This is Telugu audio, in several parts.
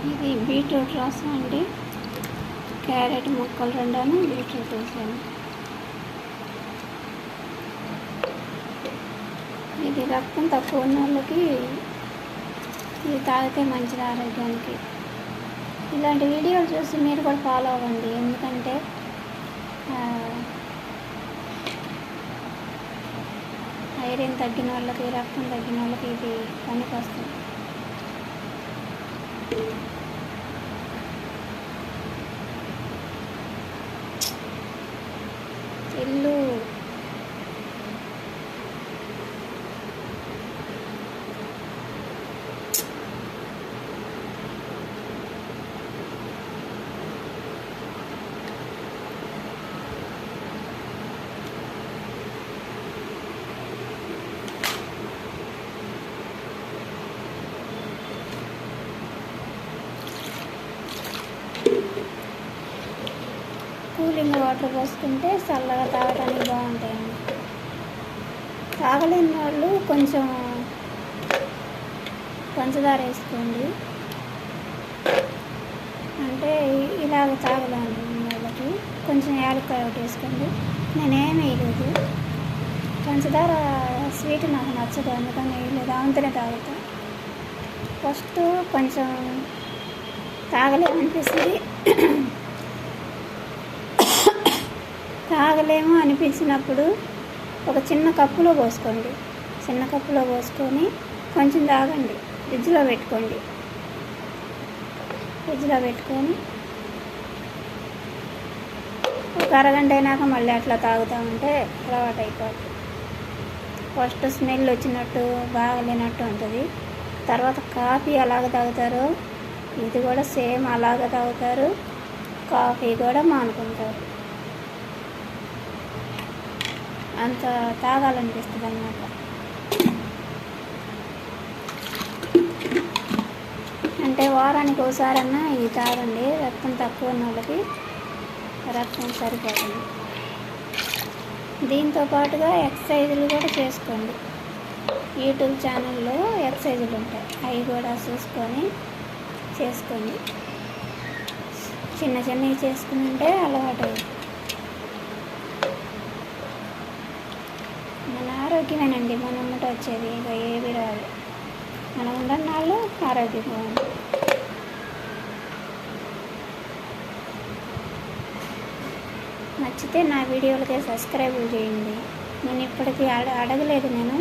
ఇది బీట్రూట్ రసం అండి. క్యారెట్ ముక్కలు రెండాను, బీట్రూట్ వేసాను. ఇది రక్తం తక్కువ ఉన్న వాళ్ళకి ఇది తాగితే మంచిది ఆరోగ్యానికి. ఇలాంటి వీడియోలు చూసి మీరు కూడా ఫాలో అవ్వండి. ఎందుకంటే ఐరన్ తగ్గిన వాళ్ళకి, రక్తం తగ్గిన వాళ్ళకి ఇది పనికి వస్తుంది. ఇల్లు కూలింగ్ వాటర్ పోసుకుంటే చల్లగా తాగడానికి బాగుంటాయండి. తాగలేని వాళ్ళు కొంచెం పంచదార వేసుకోండి. అంటే ఇలాగ తాగలేని వాళ్ళకి కొంచెం యాలక్కాయ ఒకటి వేసుకోండి. నేనేమి వేయలేదు, పంచదార స్వీట్ నాకు నచ్చదు, అందుకని వేయలేదు. అంతనే తాగుతా. ఫస్ట్ కొంచెం తాగలేమనిపిస్తుంది, తాగలేము అనిపించినప్పుడు ఒక చిన్న కప్పులో పోసుకోండి. చిన్న కప్పులో పోసుకొని కొంచెం తాగండి. ఫ్రిడ్జ్లో పెట్టుకోండి. ఫ్రిడ్జ్లో పెట్టుకొని ఒక అరగంట అయినాక మళ్ళీ అట్లా తాగుతూ ఉంటే అలవాటు అయిపోతుంది. ఫస్ట్ స్మెల్ వచ్చినట్టు బాగలేనట్టు ఉంటుంది. తర్వాత కాఫీ అలాగ తాగుతారు, ఇది కూడా సేమ్ అలాగ తాగుతారు. కాఫీ కూడా మానుకుంటారు. అంత తాగాలనిపిస్తుంది అన్నమాట. అంటే వారానికి ఒకసారన్నా ఇది తాగండి. రక్తం తక్కువ ఉన్న వాళ్ళకి రక్తం సరిపోతుంది. దీంతో పాటుగా ఎక్సర్సైజులు కూడా చేసుకోండి. యూట్యూబ్ ఛానల్లో ఎక్సర్సైజులు ఉంటాయి, అవి కూడా చూసుకొని చేసుకోండి. చిన్న చిన్నవి చేసుకుంటే అలవాటు అవుతుంది. మన ఆరోగ్యమేనండి మన అమ్మట వచ్చేది, ఇక ఏవి రాదు. మనం ఉండని వాళ్ళు ఆరోగ్యంగా ఉంది. నచ్చితే నా వీడియోలకి సబ్స్క్రైబ్ చేయండి. నేను ఇప్పటికీ అడగలేదు నేను,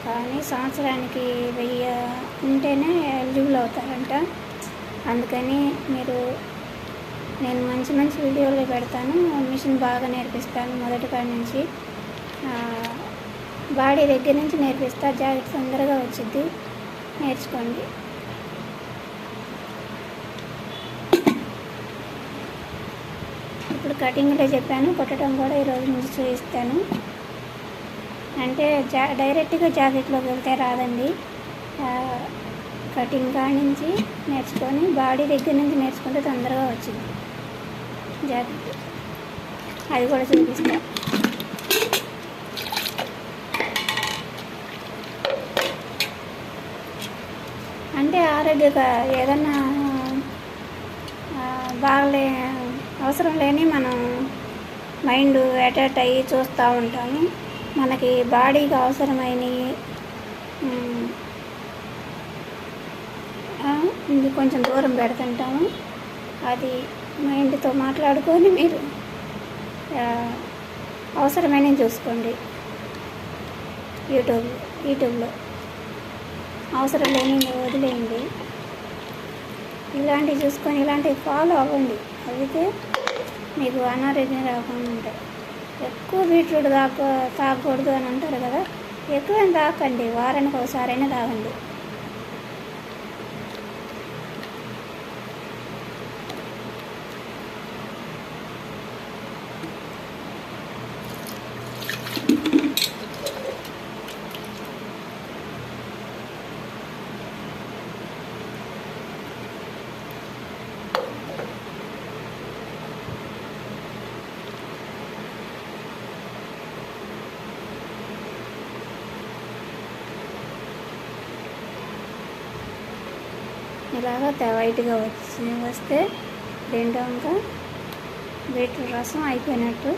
కానీ సంవత్సరానికి 1000 ఉంటేనే ఎలిజిబుల్ అవుతారంట. అందుకని నేను మంచి మంచి వీడియోలు పెడతాను. మిషన్ బాగా నేర్పిస్తాను. మొదటి కాడి నుంచి బాడీ దగ్గర నుంచి నేర్పిస్తా. జాకెట్ తొందరగా వచ్చింది, నేర్చుకోండి. ఇప్పుడు కటింగ్లో చెప్పాను, కుట్టడం కూడా ఈరోజు నుంచి చూపిస్తాను. అంటే డైరెక్ట్గా జాకెట్లోకి వెళ్తే రాదండి. కటింగ్ కాడి నుంచి నేర్చుకొని బాడీ దగ్గర నుంచి నేర్చుకుంటే తొందరగా వచ్చింది జాకెట్. అది కూడా చూపిస్తాను. అంటే ఆరోగ్యంగా ఏదన్నా అవసరం లేని మనం మైండ్ అటాట్ అయ్యి చూస్తూ ఉంటాము. మనకి బాడీకి అవసరమైనవి ఇది కొంచెం దూరం పెడుతుంటాము. అది మైండ్తో మాట్లాడుకొని మీరు అవసరమైనవి చూసుకోండి. యూట్యూబ్లో అవసరం లేని వదిలేయండి. ఇలాంటివి చూసుకొని ఇలాంటివి ఫాలో అవ్వండి. అయితే మీకు అనారోగ్యం రాకుండా ఉంటాయి. ఎక్కువ బీట్రూట్ తాగకూడదు అని అంటారు కదా, ఎక్కువ తాగండి. వారానికి ఒకసారైనా తాగండి. ఇలాగా వైట్గా వస్తే దీంట్లో ఇంకా బీట్రూట్ రసం అయిపోయినట్టు.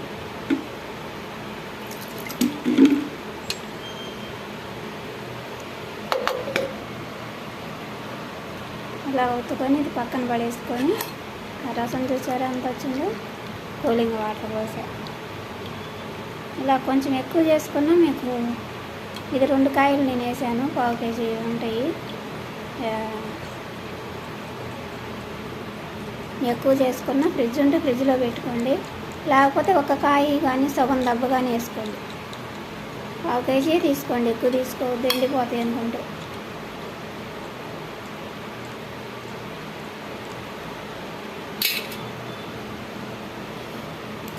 ఇలా ఒత్తుకొని ఇది పక్కన పడేసుకొని ఆ రసం చూసారా ఎంత వచ్చిందో, కూలింగ్ వాటర్ పోసా. ఇలా కొంచెం ఎక్కువ చేసుకున్నా మీకు ఇది 2 కాయలు నేను వేసాను, 1/4 కేజీ ఉంటాయి. ఎక్కువ చేసుకున్న ఫ్రిడ్జ్ ఉంటే ఫ్రిడ్జ్లో పెట్టుకోండి, లేకపోతే 1 కాయ కానీ సగం దెబ్బ కానీ వేసుకోండి. 1/4 కేజీ తీసుకోండి, ఎక్కువ తీసుకోవద్దు ఎండిపోతాయి అనుకుంటే.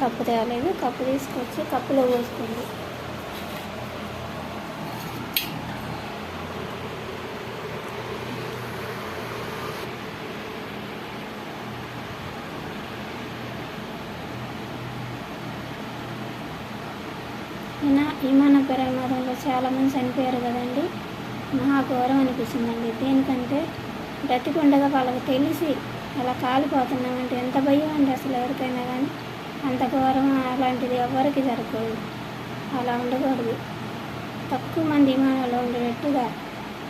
కప్పు తేలేదు, కప్పు తీసుకొచ్చి కప్పులో పోసుకోండి. విమాన ప్రమాదంలో చాలామంది చనిపోయారు కదండి. మహా ఘోరం అనిపిస్తుందండి. దేనికంటే బ్రతికుండగా వాళ్ళకి తెలిసి అలా కాలిపోతున్నామంటే ఎంత భయం అండి అసలు ఎవరికైనా కానీ. అంత ఘోరం అలాంటిది ఎవరికి జరగకూడదు, అలా ఉండకూడదు. తక్కువ మంది విమానంలో ఉండేటట్టుగా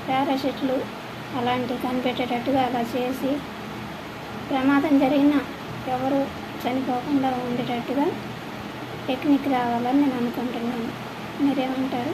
పారాషూట్లు అలాంటివి కనిపెట్టేటట్టుగా అలా చేసి ప్రమాదం జరిగినా ఎవరు చనిపోకుండా ఉండేటట్టుగా టెక్నిక్ రావాలని నేను అనుకుంటున్నాను. మీరేమంటారు?